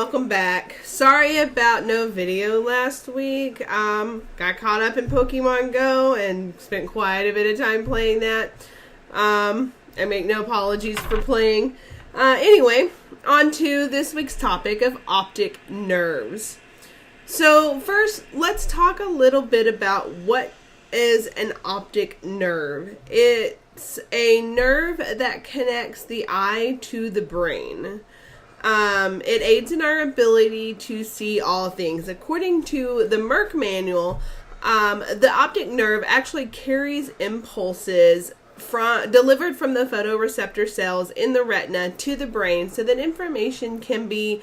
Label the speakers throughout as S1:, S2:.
S1: welcome back. Sorry about no video last week. Got caught up in Pokemon Go and spent quite a bit of time playing that. I make no apologies for playing. Anyway, on to this week's topic of optic nerves. So first, let's talk a little bit about what is an optic nerve. It's a nerve that connects the eye to the brain. It aids in our ability to see all things. According to the Merck Manual, the optic nerve actually carries impulses delivered from the photoreceptor cells in the retina to the brain so that information can be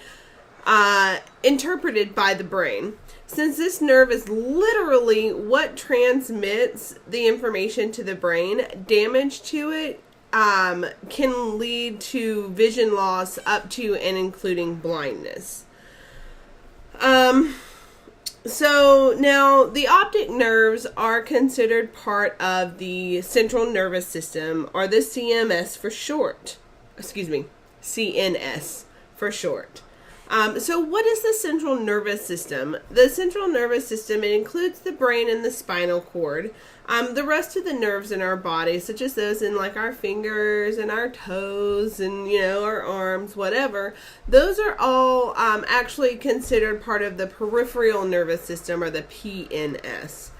S1: interpreted by the brain. Since this nerve is literally what transmits the information to the brain, damage to it can lead to vision loss up to and including blindness. So now the optic nerves are considered part of the central nervous system, or the CNS for short. CNS for short. So what is the central nervous system? The central nervous system, it includes the brain and the spinal cord. The rest of the nerves in our body, such as those in like our fingers and our toes and, our arms, whatever, those are all actually considered part of the peripheral nervous system, or the PNS.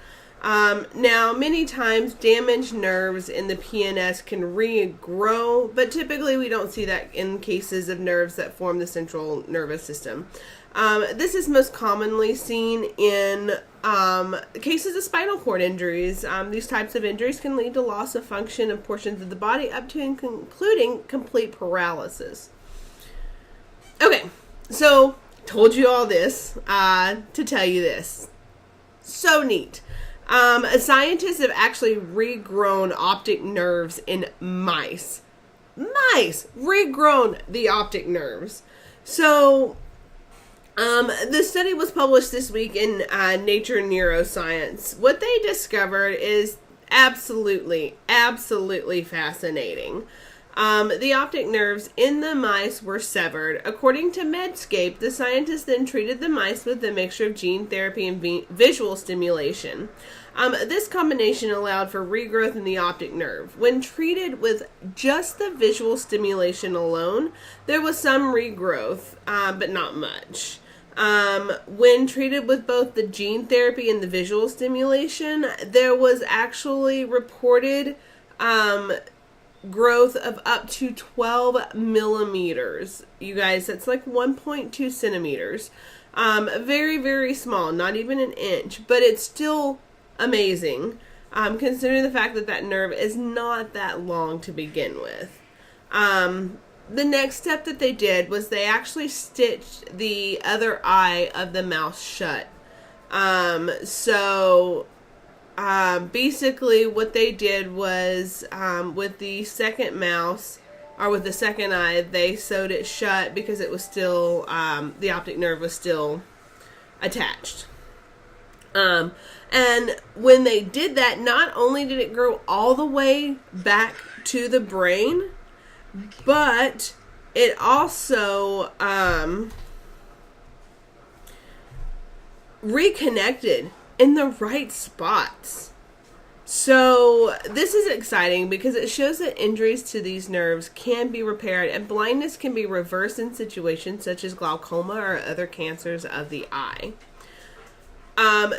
S1: Now, many times damaged nerves in the PNS can regrow, but typically we don't see that in cases of nerves that form the central nervous system. This is most commonly seen in cases of spinal cord injuries. These types of injuries can lead to loss of function of portions of the body up to and including complete paralysis. Okay, so told you all this to tell you this. So neat. Scientists have actually regrown optic nerves in mice. Regrown the optic nerves. So, the study was published this week in Nature Neuroscience. What they discovered is absolutely fascinating. The optic nerves in the mice were severed. According to Medscape, the scientists then treated the mice with a mixture of gene therapy and visual stimulation. This combination allowed for regrowth in the optic nerve. When treated with just the visual stimulation alone, there was some regrowth, but not much. When treated with both the gene therapy and the visual stimulation, there was actually reported growth of up to 12 millimeters. You guys, that's like 1.2 centimeters. Very, very small, not even an inch, but it's still amazing, considering the fact that that nerve is not that long to begin with. The next step that they did was they actually stitched the other eye of the mouse shut. Basically what they did was, with the second mouse, or with the second eye, they sewed it shut because it was still, the optic nerve was still attached. And when they did that, not only did it grow all the way back to the brain, but it also, reconnected in the right spots. So this is exciting because it shows that injuries to these nerves can be repaired and blindness can be reversed in situations such as glaucoma or other cancers of the eye.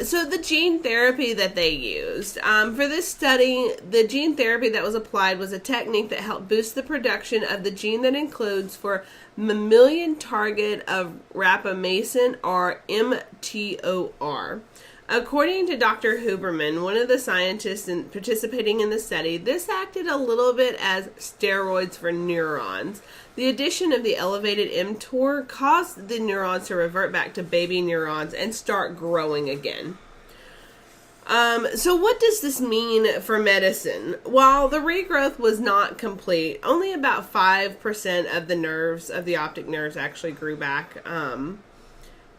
S1: So the gene therapy that they used, for this study, the gene therapy that was applied was a technique that helped boost the production of the gene that encodes for mammalian target of rapamycin, or mTOR. According to Dr. Huberman, one of the scientists participating in the study, this acted a little bit as steroids for neurons. The addition of the elevated mTOR caused the neurons to revert back to baby neurons and start growing again. So what does this mean for medicine? While the regrowth was not complete, only about 5% of the nerves, of the optic nerves, actually grew back.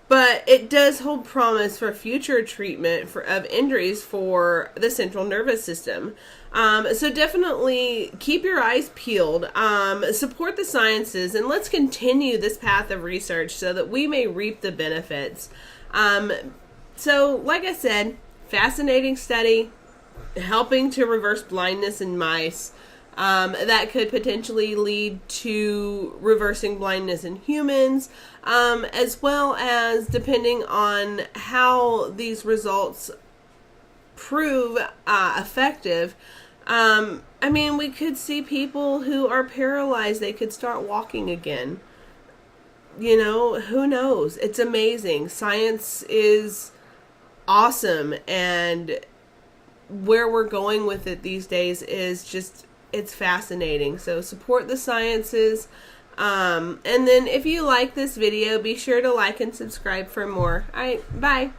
S1: But it does hold promise for future treatment of injuries for the central nervous system. So definitely keep your eyes peeled, support the sciences, and let's continue this path of research so that we may reap the benefits. So like I said, fascinating study, helping to reverse blindness in mice. That could potentially lead to reversing blindness in humans, as well as, depending on how these results prove effective, I mean, we could see people who are paralyzed, they could start walking again. You know, who knows? It's amazing. Science is awesome, and where we're going with it these days is just, it's fascinating. So support the sciences. And then if you like this video, be sure to like and subscribe for more. All right, bye.